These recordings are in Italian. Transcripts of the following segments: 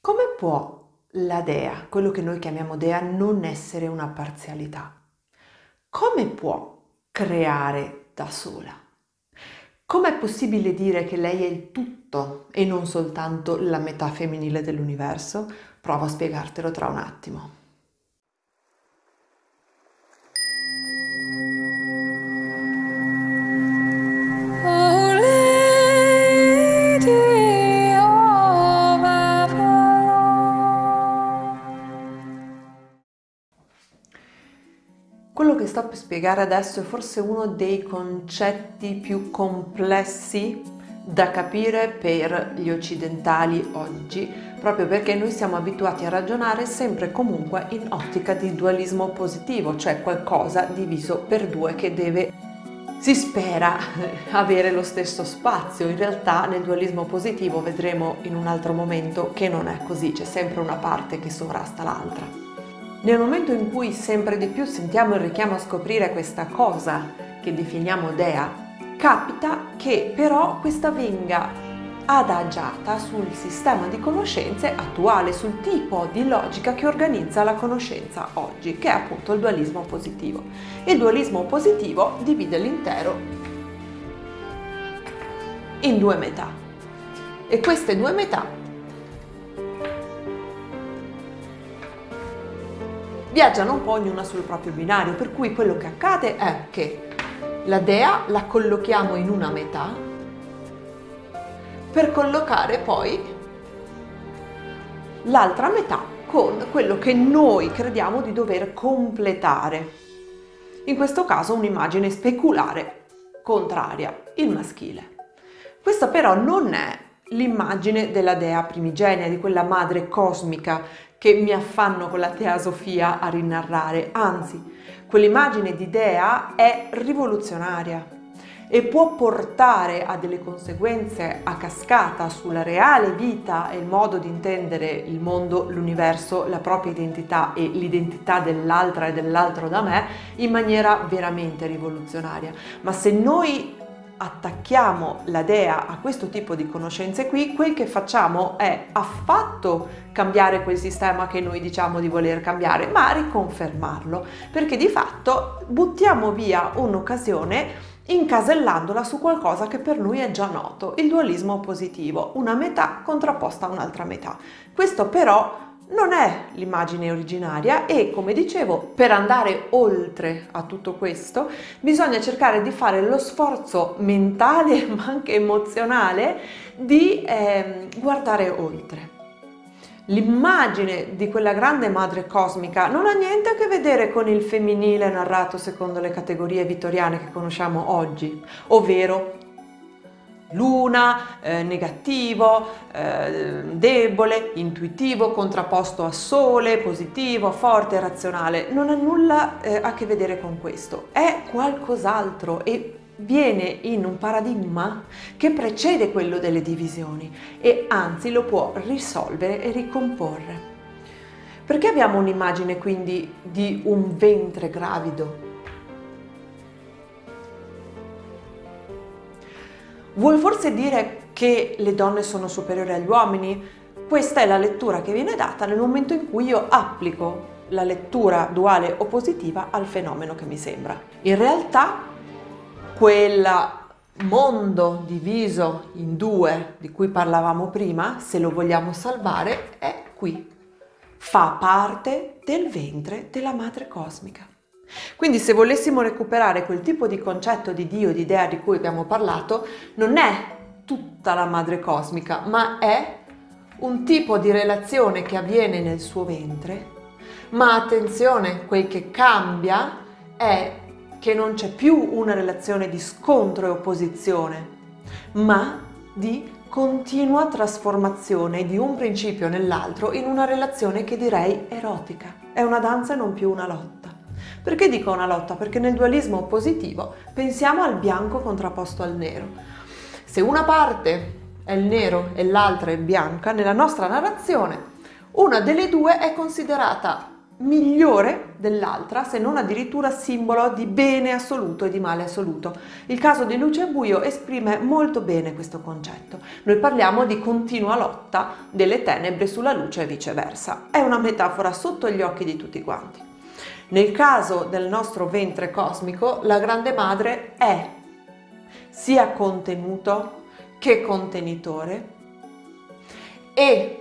Come può la dea, quello che noi chiamiamo dea, non essere una parzialità? Come può creare da sola? Com'è possibile dire che lei è il tutto e non soltanto la metà femminile dell'universo? Provo a spiegartelo tra un attimo. Quello che sto per spiegare adesso è forse uno dei concetti più complessi da capire per gli occidentali oggi, proprio perché noi siamo abituati a ragionare sempre e comunque in ottica di dualismo positivo, cioè qualcosa diviso per due che deve, si spera, avere lo stesso spazio. In realtà nel dualismo positivo vedremo in un altro momento che non è così, c'è sempre una parte che sovrasta l'altra. Nel momento in cui sempre di più sentiamo il richiamo a scoprire questa cosa che definiamo dea, capita che però questa venga adagiata sul sistema di conoscenze attuale, sul tipo di logica che organizza la conoscenza oggi, che è appunto il dualismo positivo. Il dualismo positivo divide l'intero in due metà e queste due metà viaggiano un po' ognuna sul proprio binario, per cui quello che accade è che la dea la collochiamo in una metà per collocare poi l'altra metà con quello che noi crediamo di dover completare. In questo caso un'immagine speculare contraria, il maschile. Questa però non è l'immagine della dea primigenia, di quella madre cosmica che mi affanno con la teosofia a rinarrare, anzi, quell'immagine di dea è rivoluzionaria e può portare a delle conseguenze a cascata sulla reale vita e il modo di intendere il mondo, l'universo, la propria identità e l'identità dell'altra e dell'altro da me in maniera veramente rivoluzionaria. Ma se noi attacchiamo la dea a questo tipo di conoscenze qui, quel che facciamo è affatto cambiare quel sistema che noi diciamo di voler cambiare, ma riconfermarlo, perché di fatto buttiamo via un'occasione incasellandola su qualcosa che per noi è già noto, il dualismo positivo, una metà contrapposta a un'altra metà. Questo però non è l'immagine originaria e, come dicevo, per andare oltre a tutto questo bisogna cercare di fare lo sforzo mentale ma anche emozionale di guardare oltre. L'immagine di quella grande madre cosmica non ha niente a che vedere con il femminile narrato secondo le categorie vittoriane che conosciamo oggi, ovvero luna, negativo, debole, intuitivo, contrapposto a sole, positivo, forte, razionale. Non ha nulla a che vedere con questo, è qualcos'altro e viene in un paradigma che precede quello delle divisioni e anzi lo può risolvere e ricomporre. Perché abbiamo un'immagine quindi di un ventre gravido? Vuol forse dire che le donne sono superiori agli uomini? Questa è la lettura che viene data nel momento in cui io applico la lettura duale o positiva al fenomeno che mi sembra. In realtà, quel mondo diviso in due di cui parlavamo prima, se lo vogliamo salvare, è qui. Fa parte del ventre della madre cosmica. Quindi se volessimo recuperare quel tipo di concetto di Dio, di Dea di cui abbiamo parlato, non è tutta la madre cosmica, ma è un tipo di relazione che avviene nel suo ventre. Ma attenzione, quel che cambia è che non c'è più una relazione di scontro e opposizione, ma di continua trasformazione di un principio nell'altro in una relazione che direi erotica. È una danza e non più una lotta. Perché dico una lotta? Perché nel dualismo positivo pensiamo al bianco contrapposto al nero. Se una parte è il nero e l'altra è bianca, nella nostra narrazione una delle due è considerata migliore dell'altra, se non addirittura simbolo di bene assoluto e di male assoluto. Il caso di luce e buio esprime molto bene questo concetto. Noi parliamo di continua lotta delle tenebre sulla luce e viceversa. È una metafora sotto gli occhi di tutti quanti. Nel caso del nostro ventre cosmico, la Grande Madre è sia contenuto che contenitore e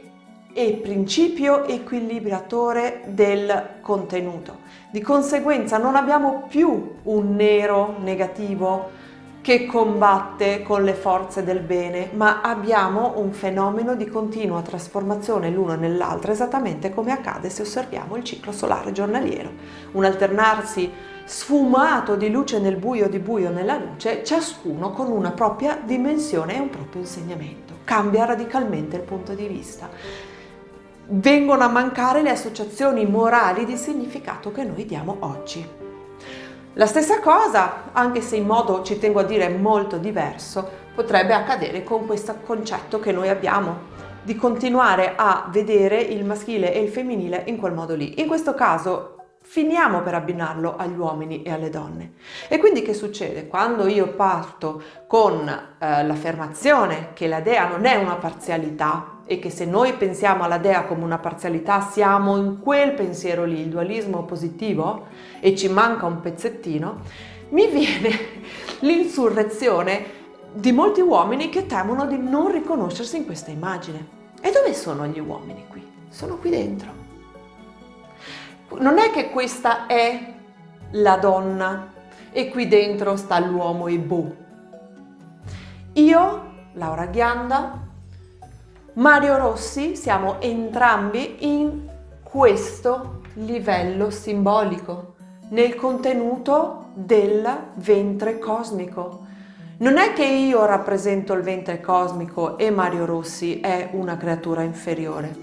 principio equilibratore del contenuto. Di conseguenza non abbiamo più un nero negativo che combatte con le forze del bene, ma abbiamo un fenomeno di continua trasformazione l'uno nell'altro, esattamente come accade se osserviamo il ciclo solare giornaliero. Un alternarsi sfumato di luce nel buio, di buio nella luce, ciascuno con una propria dimensione e un proprio insegnamento. Cambia radicalmente il punto di vista. Vengono a mancare le associazioni morali di significato che noi diamo oggi. La stessa cosa, anche se in modo, ci tengo a dire, molto diverso, potrebbe accadere con questo concetto che noi abbiamo di continuare a vedere il maschile e il femminile in quel modo lì. In questo caso finiamo per abbinarlo agli uomini e alle donne. E quindi che succede? Quando io parto con l'affermazione che la dea non è una parzialità e che se noi pensiamo alla dea come una parzialità siamo in quel pensiero lì, il dualismo positivo, e ci manca un pezzettino, mi viene l'insurrezione di molti uomini che temono di non riconoscersi in questa immagine. E dove sono gli uomini qui? Sono qui dentro. Non è che questa è la donna e qui dentro sta l'uomo e boh. Io, Laura Ghianda, Mario Rossi, siamo entrambi in questo livello simbolico, nel contenuto del ventre cosmico. Non è che io rappresento il ventre cosmico e Mario Rossi è una creatura inferiore.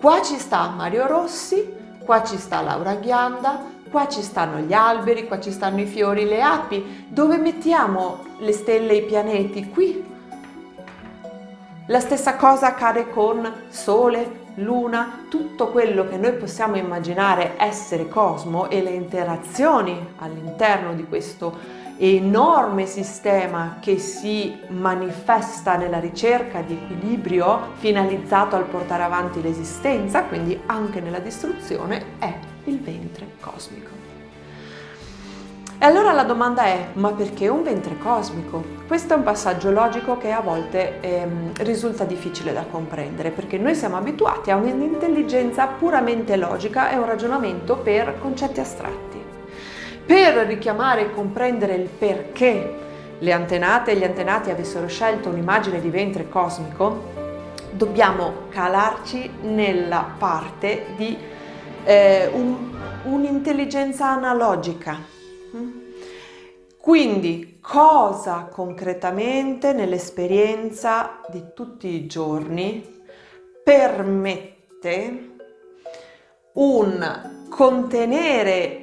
Qua ci sta Mario Rossi, qua ci sta Laura Ghianda, qua ci stanno gli alberi, qua ci stanno i fiori, le api. Dove mettiamo le stelle e i pianeti? Qui. La stessa cosa accade con Sole, Luna, tutto quello che noi possiamo immaginare essere cosmo e le interazioni all'interno di questo enorme sistema che si manifesta nella ricerca di equilibrio finalizzato al portare avanti l'esistenza, quindi anche nella distruzione, è il ventre cosmico. E allora la domanda è: ma perché un ventre cosmico? Questo è un passaggio logico che a volte risulta difficile da comprendere, perché noi siamo abituati a un'intelligenza puramente logica e un ragionamento per concetti astratti. Per richiamare e comprendere il perché le antenate e gli antenati avessero scelto un'immagine di ventre cosmico, dobbiamo calarci nella parte di un'intelligenza analogica. Quindi cosa concretamente nell'esperienza di tutti i giorni permette un contenere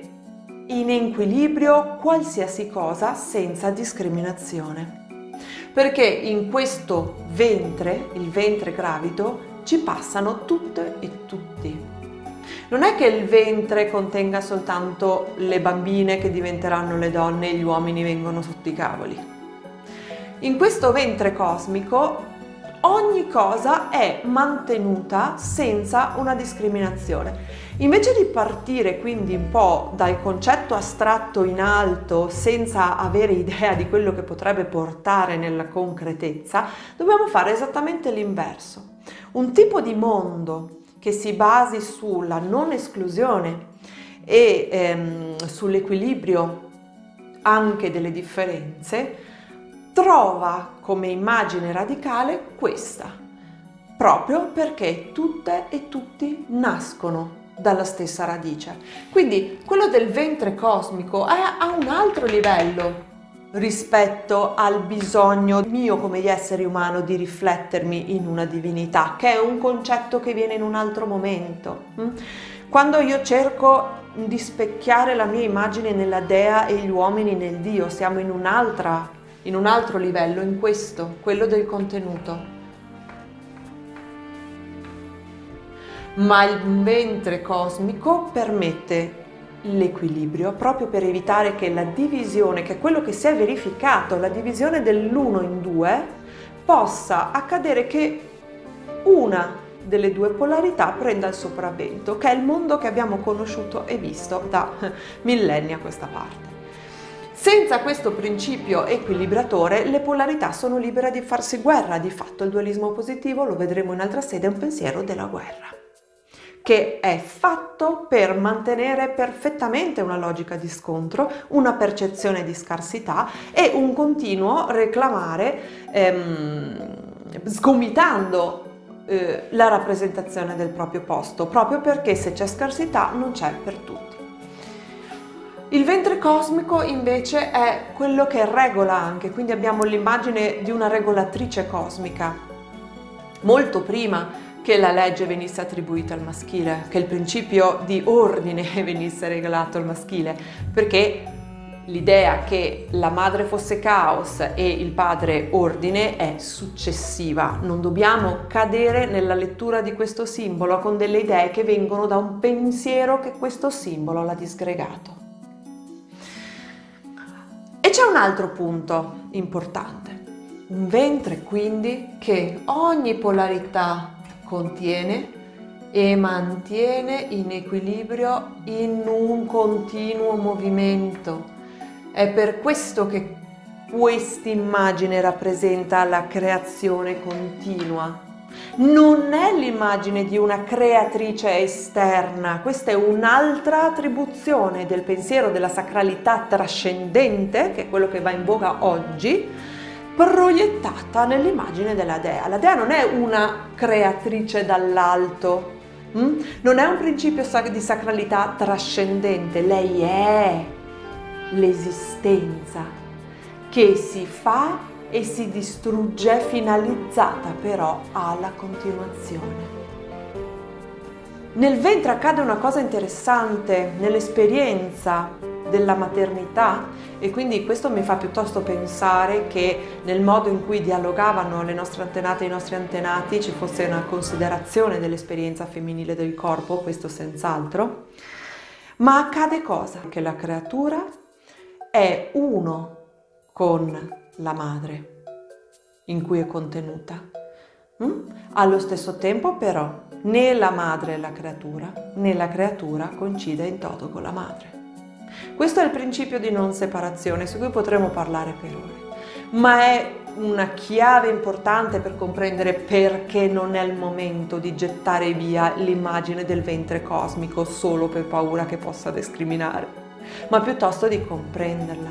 in equilibrio qualsiasi cosa senza discriminazione? Perché in questo ventre, il ventre gravido, ci passano tutte e tutti. Non è che il ventre contenga soltanto le bambine che diventeranno le donne e gli uomini vengono sotto i cavoli. In questo ventre cosmico ogni cosa è mantenuta senza una discriminazione. Invece di partire quindi un po' dal concetto astratto in alto senza avere idea di quello che potrebbe portare nella concretezza, dobbiamo fare esattamente l'inverso. Un tipo di mondo che si basi sulla non esclusione e sull'equilibrio anche delle differenze, trova come immagine radicale questa, proprio perché tutte e tutti nascono dalla stessa radice. Quindi quello del ventre cosmico è a un altro livello rispetto al bisogno mio come essere umano di riflettermi in una divinità, che è un concetto che viene in un altro momento. Quando io cerco di specchiare la mia immagine nella dea e gli uomini nel Dio, siamo in un altro livello, in questo, quello del contenuto. ma il ventre cosmico permette l'equilibrio proprio per evitare che la divisione, che è quello che si è verificato, la divisione dell'uno in due, possa accadere che una delle due polarità prenda il sopravvento, che è il mondo che abbiamo conosciuto e visto da millenni a questa parte. Senza questo principio equilibratore, le polarità sono libere di farsi guerra. Di fatto il dualismo positivo, lo vedremo in altra sede, è un pensiero della guerra, che è fatto per mantenere perfettamente una logica di scontro, una percezione di scarsità e un continuo reclamare, sgomitando la rappresentazione del proprio posto, proprio perché se c'è scarsità non c'è per tutti. Il ventre cosmico invece è quello che regola anche, quindi abbiamo l'immagine di una regolatrice cosmica, molto prima che la legge venisse attribuita al maschile, che il principio di ordine venisse regalato al maschile, perché l'idea che la madre fosse caos e il padre ordine è successiva. Non dobbiamo cadere nella lettura di questo simbolo con delle idee che vengono da un pensiero che questo simbolo l'ha disgregato. E c'è un altro punto importante, un ventre quindi che ogni polarità contiene e mantiene in equilibrio in un continuo movimento. È per questo che quest'immagine rappresenta la creazione continua. Non è l'immagine di una creatrice esterna, questa è un'altra attribuzione del pensiero della sacralità trascendente, che è quello che va in voga oggi, proiettata nell'immagine della dea. La dea non è una creatrice dall'alto, non è un principio di sacralità trascendente, lei è l'esistenza che si fa e si distrugge, finalizzata però alla continuazione. Nel ventre accade una cosa interessante nell'esperienza della maternità, e quindi questo mi fa piuttosto pensare che nel modo in cui dialogavano le nostre antenate e i nostri antenati ci fosse una considerazione dell'esperienza femminile del corpo, questo senz'altro. Ma accade cosa? Che la creatura è uno con la madre in cui è contenuta. Allo stesso tempo però né la madre è la creatura, né la creatura coincide in toto con la madre. Questo è il principio di non separazione, su cui potremo parlare per ore, ma è una chiave importante per comprendere perché non è il momento di gettare via l'immagine del ventre cosmico solo per paura che possa discriminare, ma piuttosto di comprenderla,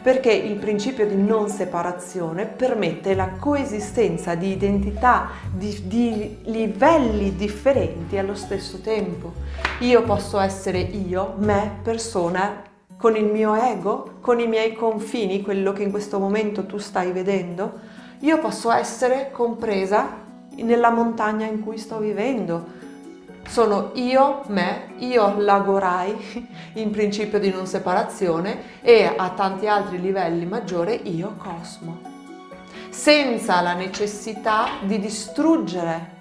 perché il principio di non separazione permette la coesistenza di identità, di livelli differenti allo stesso tempo. Io posso essere io, me, persona, con il mio ego, con i miei confini, quello che in questo momento tu stai vedendo. Io posso essere compresa nella montagna in cui sto vivendo. Sono io, me, io Lagorai, in principio di non separazione, e a tanti altri livelli maggiori io Cosmo, senza la necessità di distruggere,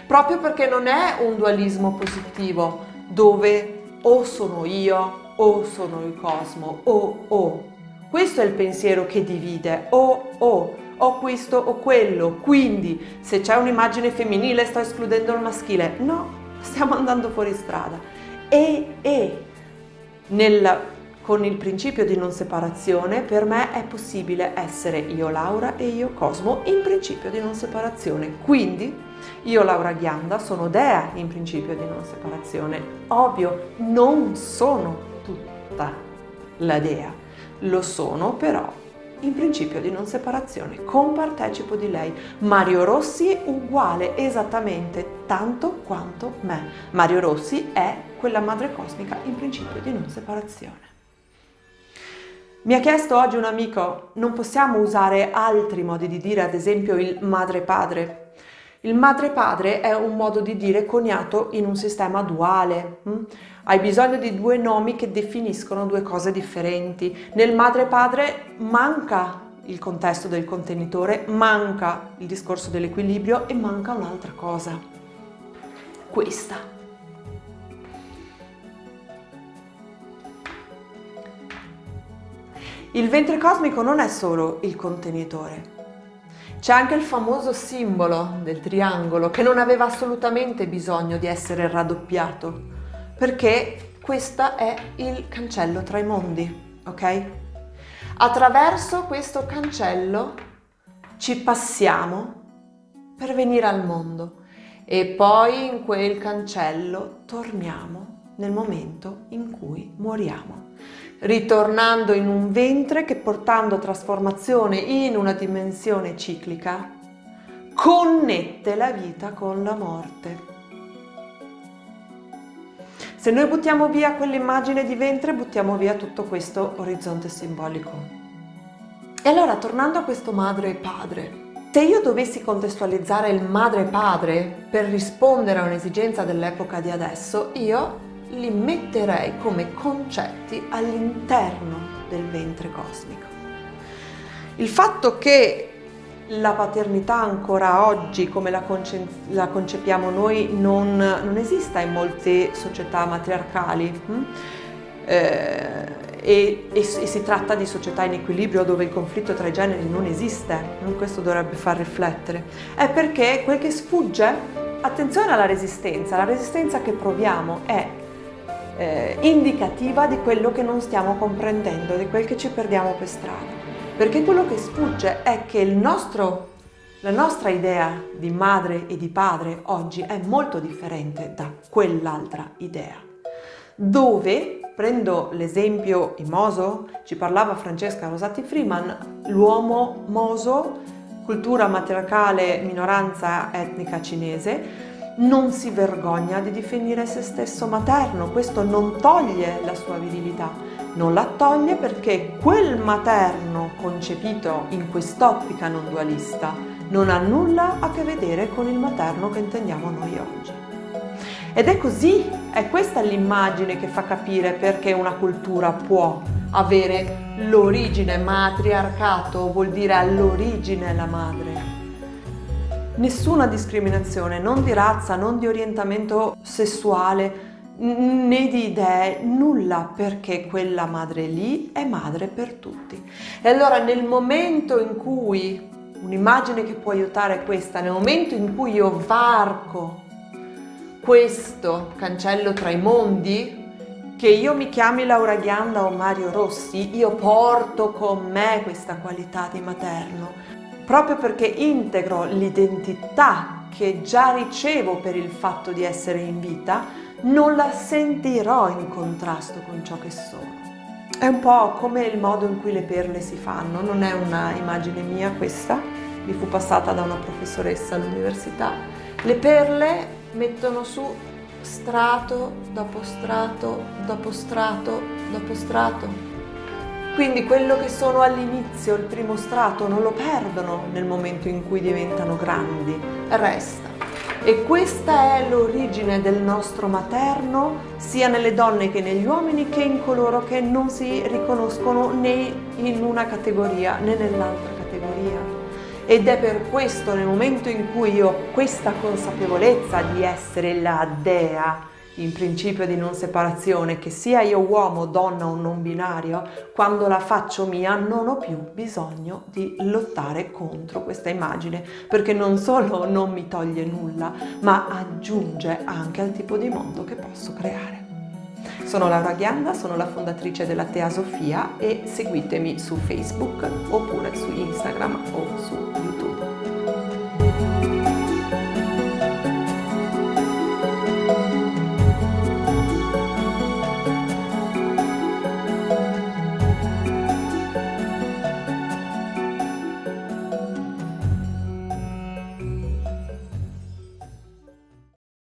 proprio perché non è un dualismo positivo dove o sono io o sono il Cosmo, o. Questo è il pensiero che divide, o questo o quello, quindi se c'è un'immagine femminile sto escludendo il maschile. No, stiamo andando fuori strada. Con il principio di non separazione per me è possibile essere io Laura e io Cosmo in principio di non separazione. Quindi io Laura Ghianda sono dea in principio di non separazione. Ovvio, non sono tutta la dea, lo sono però in principio di non separazione, compartecipo di lei. Mario Rossi uguale esattamente tanto quanto me. Mario Rossi è quella madre cosmica in principio di non separazione. Mi ha chiesto oggi un amico, non possiamo usare altri modi di dire, ad esempio il madre-padre. Il madre-padre è un modo di dire coniato in un sistema duale. Hai bisogno di due nomi che definiscono due cose differenti. Nel madre-padre manca il contesto del contenitore, manca il discorso dell'equilibrio e manca un'altra cosa. questa. Il ventre cosmico non è solo il contenitore. C'è anche il famoso simbolo del triangolo che non aveva assolutamente bisogno di essere raddoppiato, perché questo è il cancello tra i mondi, ok? Attraverso questo cancello ci passiamo per venire al mondo e poi in quel cancello torniamo nel momento in cui moriamo, ritornando in un ventre che, portando trasformazione in una dimensione ciclica, connette la vita con la morte. Se noi buttiamo via quell'immagine di ventre, buttiamo via tutto questo orizzonte simbolico. E allora, tornando a questo madre e padre, se io dovessi contestualizzare il madre e padre per rispondere a un'esigenza dell'epoca di adesso, io li metterei come concetti all'interno del ventre cosmico. Il fatto che la paternità ancora oggi, come la concepiamo noi, non esista in molte società matriarcali e si tratta di società in equilibrio dove il conflitto tra i generi non esiste, questo dovrebbe far riflettere, è perché quel che sfugge, attenzione alla resistenza, la resistenza che proviamo è indicativa di quello che non stiamo comprendendo, di quel che ci perdiamo per strada. Perché quello che sfugge è che la nostra idea di madre e di padre oggi è molto differente da quell'altra idea. Dove, prendo l'esempio in Moso, ci parlava Francesca Rosati Freeman, l'uomo Moso, cultura matriarcale, minoranza etnica cinese, non si vergogna di definire se stesso materno. Questo non toglie la sua virilità, non la toglie perché quel materno concepito in quest'ottica non dualista non ha nulla a che vedere con il materno che intendiamo noi oggi. Ed è così, è questa l'immagine che fa capire perché una cultura può avere l'origine matriarcato, vuol dire all'origine la madre. Nessuna discriminazione, non di razza, non di orientamento sessuale, né di idee, nulla, perché quella madre lì è madre per tutti. E allora nel momento in cui, un'immagine che può aiutare è questa, nel momento in cui io varco questo cancello tra i mondi, che io mi chiami Laura Ghianda o Mario Rossi, io porto con me questa qualità di materno, proprio perché integro l'identità che già ricevo per il fatto di essere in vita, non la sentirò in contrasto con ciò che sono. È un po' come il modo in cui le perle si fanno, non è una immagine mia questa, mi fu passata da una professoressa all'università. Le perle mettono su strato dopo strato dopo strato dopo strato. Quindi quello che sono all'inizio, il primo strato, non lo perdono nel momento in cui diventano grandi, resta. E questa è l'origine del nostro materno, sia nelle donne che negli uomini, che in coloro che non si riconoscono né in una categoria né nell'altra categoria. Ed è per questo, nel momento in cui io ho questa consapevolezza di essere la dea, in principio di non separazione, che sia io uomo, donna o non binario, quando la faccio mia non ho più bisogno di lottare contro questa immagine, perché non solo non mi toglie nulla, ma aggiunge anche al tipo di mondo che posso creare. Sono Laura Ghianda, sono la fondatrice della Teasofia e seguitemi su Facebook oppure su Instagram o su YouTube.